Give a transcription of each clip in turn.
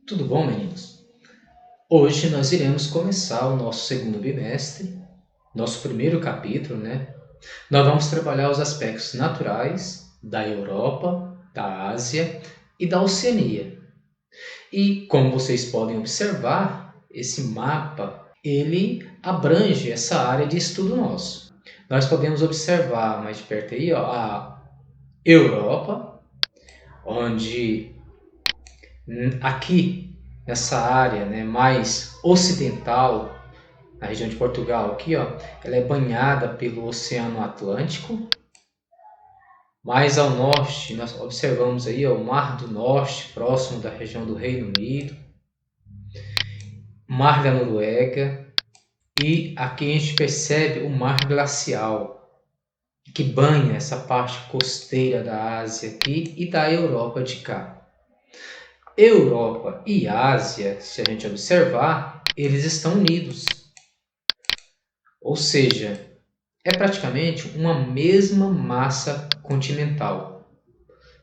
Tudo bom, meninos? Hoje nós iremos começar o nosso segundo bimestre, nosso primeiro capítulo, né? Nós vamos trabalhar os aspectos naturais da Europa, da Ásia e da Oceania. E como vocês podem observar, esse mapa, ele abrange essa área de estudo nosso. Nós podemos observar mais de perto aí, ó, a Europa, onde aqui nessa área, né, mais ocidental, na região de Portugal, aqui, ó, ela é banhada pelo Oceano Atlântico. Mais ao norte, nós observamos aí, ó, o Mar do Norte, próximo da região do Reino Unido, Mar da Noruega, e aqui a gente percebe o Mar Glacial, que banha essa parte costeira da Ásia aqui e da Europa de cá. Europa e Ásia, se a gente observar, eles estão unidos. Ou seja, é praticamente uma mesma massa continental.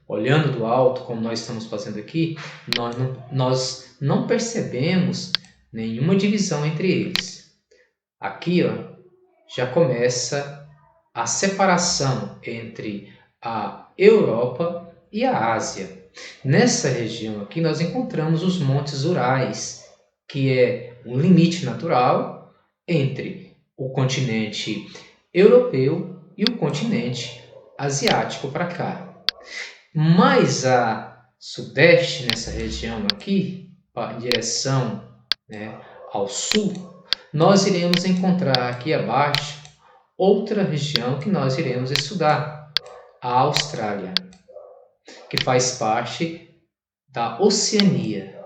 Olhando do alto, como nós estamos fazendo aqui, nós não percebemos nenhuma divisão entre eles. Aqui, ó, já começa a separação entre a Europa e a Ásia. Nessa região aqui nós encontramos os Montes Urais, que é um limite natural entre o continente europeu e o continente asiático para cá. Mais a sudeste, nessa região aqui, em direção, né, ao sul, nós iremos encontrar aqui abaixo outra região que nós iremos estudar, a Austrália, que faz parte da Oceania.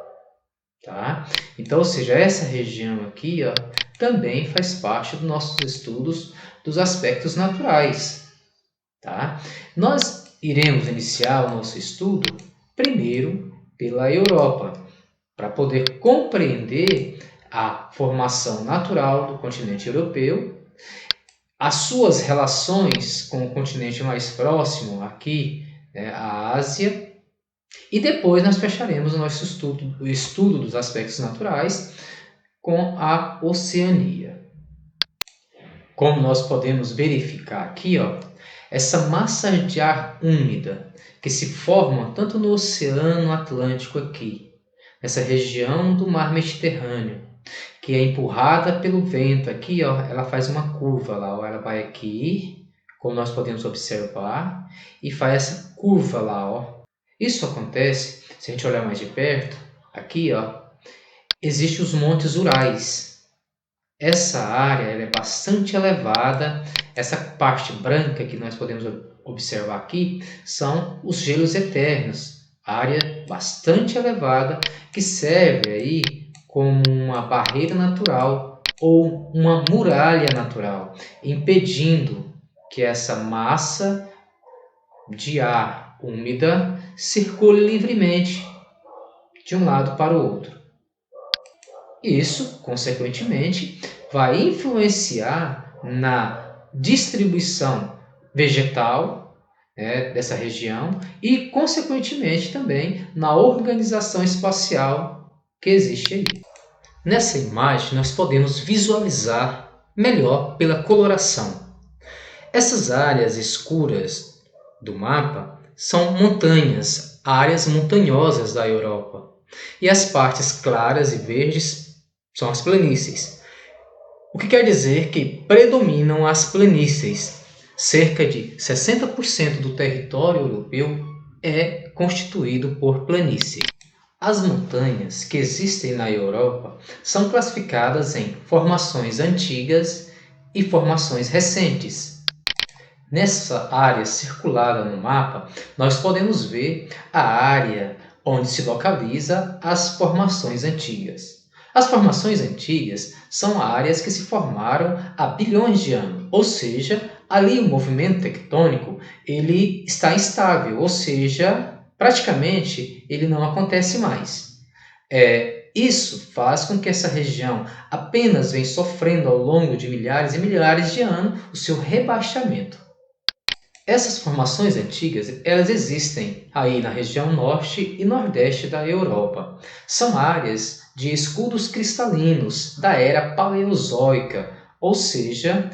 Tá? Então, ou seja, essa região aqui, ó, também faz parte dos nossos estudos dos aspectos naturais. Tá? Nós iremos iniciar o nosso estudo primeiro pela Europa, para poder compreender a formação natural do continente europeu, as suas relações com o continente mais próximo aqui, né, a Ásia, e depois nós fecharemos o nosso estudo, o estudo dos aspectos naturais com a Oceania. Como nós podemos verificar aqui, ó, essa massa de ar úmida que se forma tanto no Oceano Atlântico aqui, nessa região do Mar Mediterrâneo, que é empurrada pelo vento aqui, ó, ela faz uma curva lá, ó, ela vai aqui, como nós podemos observar, e faz essa curva lá, ó. Isso acontece, se a gente olhar mais de perto, aqui, ó, existem os Montes Urais. Essa área ela é bastante elevada, essa parte branca que nós podemos observar aqui são os gelos eternos, área bastante elevada que serve aí como uma barreira natural ou uma muralha natural, impedindo que essa massa de ar úmida circule livremente de um lado para o outro. Isso, consequentemente, vai influenciar na distribuição vegetal, né, dessa região e, consequentemente, também na organização espacial que existe aí. Nessa imagem, nós podemos visualizar melhor pela coloração. Essas áreas escuras do mapa são montanhas, áreas montanhosas da Europa. E as partes claras e verdes são as planícies. O que quer dizer que predominam as planícies. Cerca de 60% do território europeu é constituído por planície. As montanhas que existem na Europa são classificadas em formações antigas e formações recentes. Nessa área circulada no mapa, nós podemos ver a área onde se localiza as formações antigas. As formações antigas são áreas que se formaram há bilhões de anos, ou seja, ali o movimento tectônico ele está instável, ou seja, praticamente ele não acontece mais. Isso faz com que essa região apenas venha sofrendo ao longo de milhares e milhares de anos o seu rebaixamento. Essas formações antigas, elas existem aí na região norte e nordeste da Europa. São áreas de escudos cristalinos da era paleozoica, ou seja,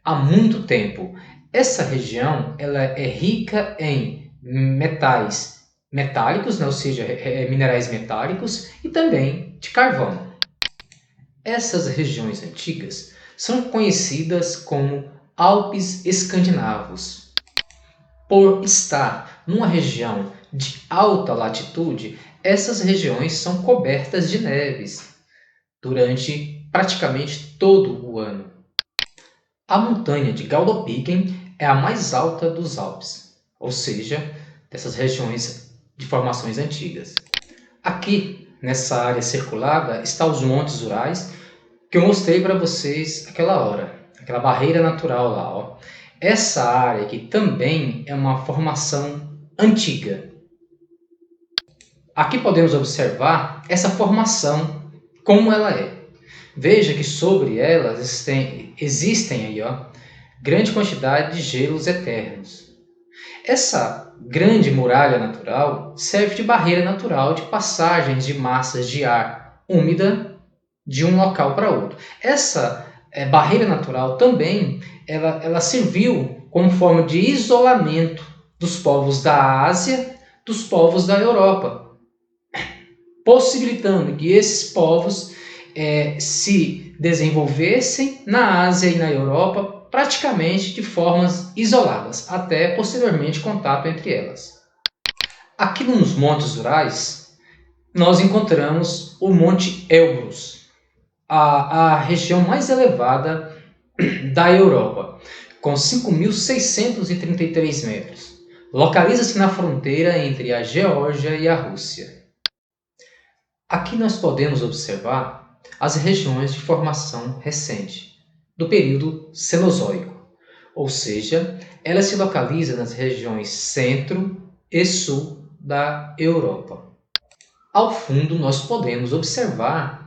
há muito tempo. Essa região ela é rica em metais metálicos, né? Ou seja, minerais metálicos e também de carvão. Essas regiões antigas são conhecidas como Alpes escandinavos. Por estar numa região de alta latitude, essas regiões são cobertas de neves durante praticamente todo o ano. A montanha de Galdhøpiggen é a mais alta dos Alpes, ou seja, dessas regiões de formações antigas. Aqui, nessa área circulada, estão os Montes Urais, que eu mostrei para vocês aquela hora, aquela barreira natural lá. Ó. Essa área aqui também é uma formação antiga. Aqui podemos observar essa formação, como ela é. Veja que sobre elas existem aí, ó, grande quantidade de gelos eternos. Essa grande muralha natural serve de barreira natural de passagens de massas de ar úmida de um local para outro. Essa barreira natural também ela serviu como forma de isolamento dos povos da Ásia dos povos da Europa, possibilitando que esses povos se desenvolvessem na Ásia e na Europa praticamente de formas isoladas, até posteriormente contato entre elas. Aqui nos Montes Urais, nós encontramos o Monte Elbrus, a região mais elevada da Europa, com 5.633 metros. Localiza-se na fronteira entre a Geórgia e a Rússia. Aqui nós podemos observar as regiões de formação recente, do período Cenozoico, ou seja, ela se localiza nas regiões centro e sul da Europa. Ao fundo, nós podemos observar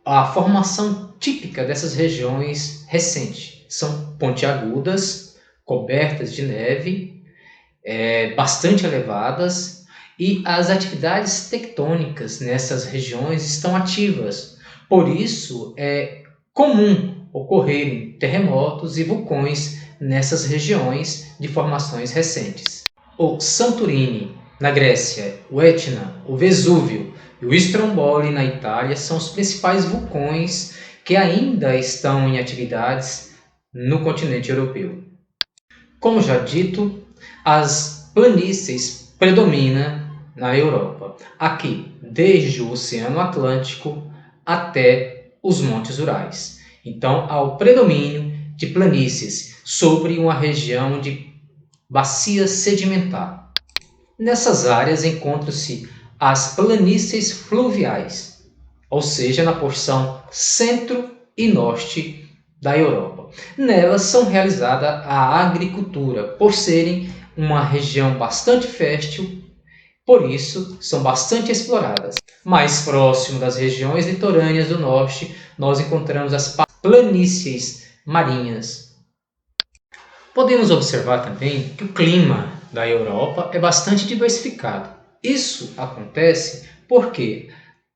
a formação típica dessas regiões recentes. São pontiagudas, cobertas de neve, bastante elevadas, e as atividades tectônicas nessas regiões estão ativas. Por isso, é comum ocorrerem terremotos e vulcões nessas regiões de formações recentes. O Santorini, na Grécia, o Etna, o Vesúvio e o Stromboli, na Itália, são os principais vulcões que ainda estão em atividades no continente europeu. Como já dito, as planícies predominam na Europa, aqui desde o Oceano Atlântico até os Montes Urais. Então, há o predomínio de planícies sobre uma região de bacia sedimentar. Nessas áreas encontram-se as planícies fluviais, ou seja, na porção centro e norte da Europa. Nelas são realizada a agricultura, por serem uma região bastante fértil, por isso são bastante exploradas. Mais próximo das regiões litorâneas do norte, nós encontramos as planícies marinhas. Podemos observar também que o clima da Europa é bastante diversificado. Isso acontece porque,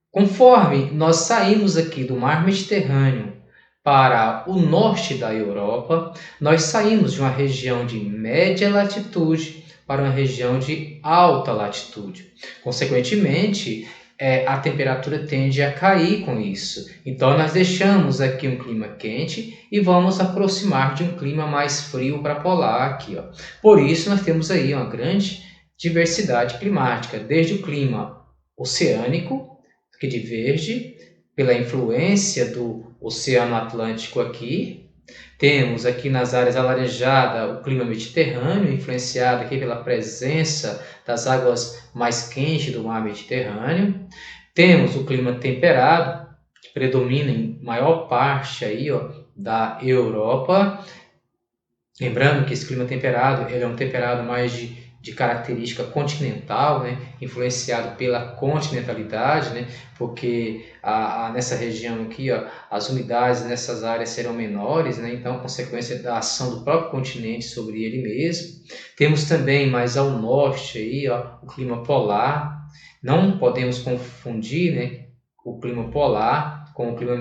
conforme nós saímos aqui do mar Mediterrâneo para o norte da Europa, nós saímos de uma região de média latitude para uma região de alta latitude. Consequentemente, a temperatura tende a cair com isso. Então, nós deixamos aqui um clima quente e vamos aproximar de um clima mais frio para polar aqui, ó. Por isso, nós temos aí uma grande diversidade climática, desde o clima oceânico, aqui de verde, pela influência do Oceano Atlântico aqui. Temos aqui nas áreas alaranjadas o clima mediterrâneo, influenciado aqui pela presença das águas mais quentes do mar Mediterrâneo. Temos o clima temperado, que predomina em maior parte aí, ó, da Europa. Lembrando que esse clima temperado ele é um temperado mais de de característica continental, né, influenciado pela continentalidade, né, porque nessa região aqui, ó, as umidades nessas áreas serão menores, né, então consequência da ação do próprio continente sobre ele mesmo. Temos também mais ao norte aí, ó, o clima polar. Não podemos confundir, né, o clima polar com o clima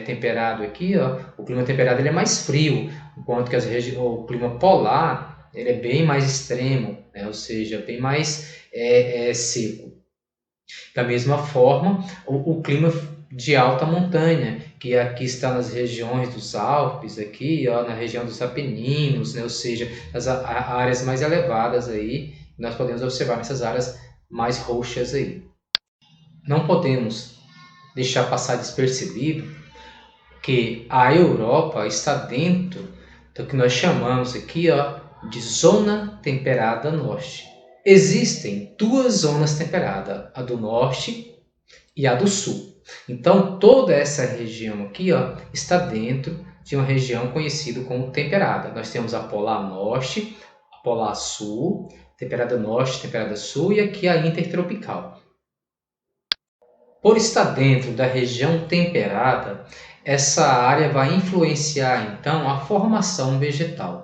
temperado aqui, ó. O clima temperado ele é mais frio, enquanto que o clima polar ele é bem mais extremo, né, ou seja, bem mais seco. Da mesma forma, o clima de alta montanha, que aqui está nas regiões dos Alpes, aqui, ó, na região dos Apeninos, né, ou seja, as áreas mais elevadas aí, nós podemos observar nessas áreas mais roxas aí. Não podemos deixar passar despercebido que a Europa está dentro do que nós chamamos aqui, ó, de zona temperada norte. Existem duas zonas temperadas, a do norte e a do sul. Então toda essa região aqui, ó, está dentro de uma região conhecida como temperada. Nós temos a polar norte, a polar sul, temperada norte, temperada sul e aqui a intertropical. Por estar dentro da região temperada, essa área vai influenciar então a formação vegetal.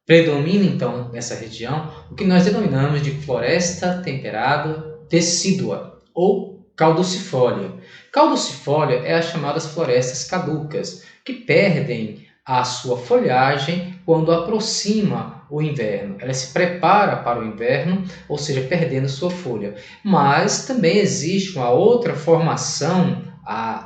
Predomina então nessa região o que nós denominamos de floresta temperada decídua ou caducifólia. Caducifólia é as chamadas florestas caducas, que perdem a sua folhagem quando aproxima o inverno. Ela se prepara para o inverno, ou seja, perdendo sua folha. Mas também existe uma outra formação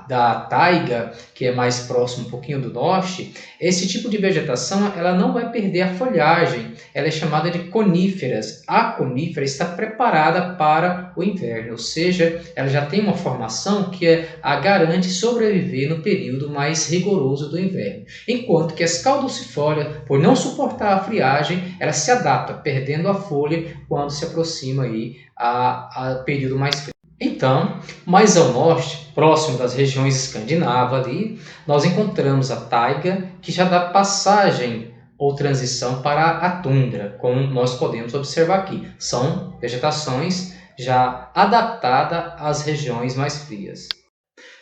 da taiga, que é mais próximo um pouquinho do norte. Esse tipo de vegetação ela não vai perder a folhagem, ela é chamada de coníferas. A conífera está preparada para o inverno, ou seja, ela já tem uma formação que a garante sobreviver no período mais rigoroso do inverno. Enquanto que as caducifólias, por não suportar a friagem, ela se adapta, perdendo a folha quando se aproxima aí a período mais frio. Então, mais ao norte, próximo das regiões escandinavas ali, nós encontramos a taiga, que já dá passagem ou transição para a tundra, como nós podemos observar aqui. São vegetações já adaptadas às regiões mais frias.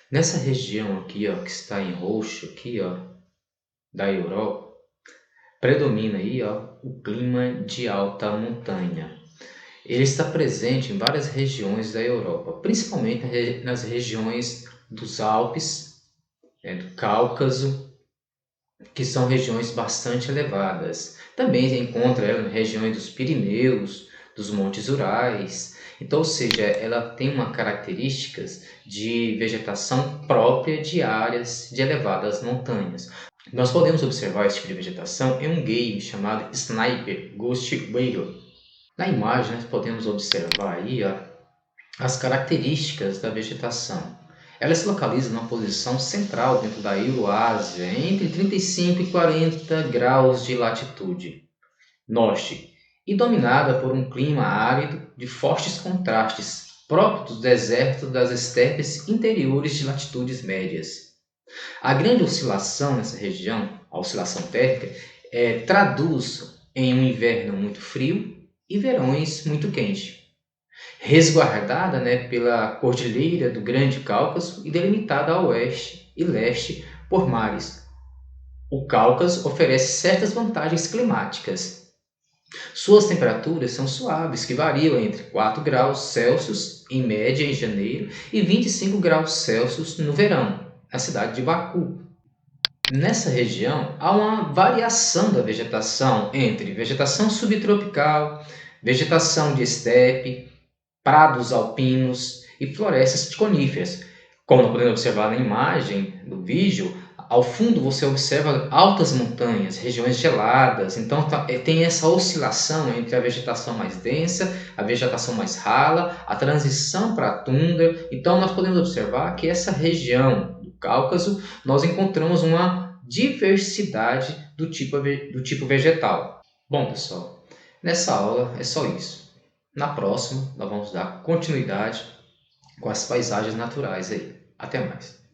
Nessa região aqui, ó, que está em roxo aqui, ó, da Europa, predomina aí, ó, o clima de alta montanha. Ele está presente em várias regiões da Europa, principalmente nas regiões dos Alpes, do Cáucaso, que são regiões bastante elevadas. Também se encontra ela em regiões dos Pirineus, dos Montes Urais. Então, ou seja, ela tem uma características de vegetação própria de áreas de elevadas montanhas. Nós podemos observar esse tipo de vegetação em um game chamado Sniper Ghost Warrior. Na imagem, nós podemos observar aí, ó, as características da vegetação. Ela se localiza numa posição central dentro da Euroásia, entre 35 e 40 graus de latitude norte, e dominada por um clima árido de fortes contrastes, próprio dos desertos das estepes interiores de latitudes médias. A grande oscilação nessa região, a oscilação térmica, traduz em um inverno muito frio e verões muito quentes, resguardada, né, pela cordilheira do Grande Cáucaso e delimitada a oeste e leste por mares. O Cáucaso oferece certas vantagens climáticas. Suas temperaturas são suaves, que variam entre 4 graus Celsius em média em janeiro e 25 graus Celsius no verão, na cidade de Baku. Nessa região há uma variação da vegetação entre vegetação subtropical, vegetação de estepe, prados alpinos e florestas de coníferas. Como podemos observar na imagem do vídeo, ao fundo você observa altas montanhas, regiões geladas. Então tem essa oscilação entre a vegetação mais densa, a vegetação mais rala, a transição para a tundra. Então nós podemos observar que essa região do Cáucaso nós encontramos uma diversidade do tipo vegetal. Bom, pessoal, nessa aula é só isso. Na próxima, nós vamos dar continuidade com as paisagens naturais aí. Até mais.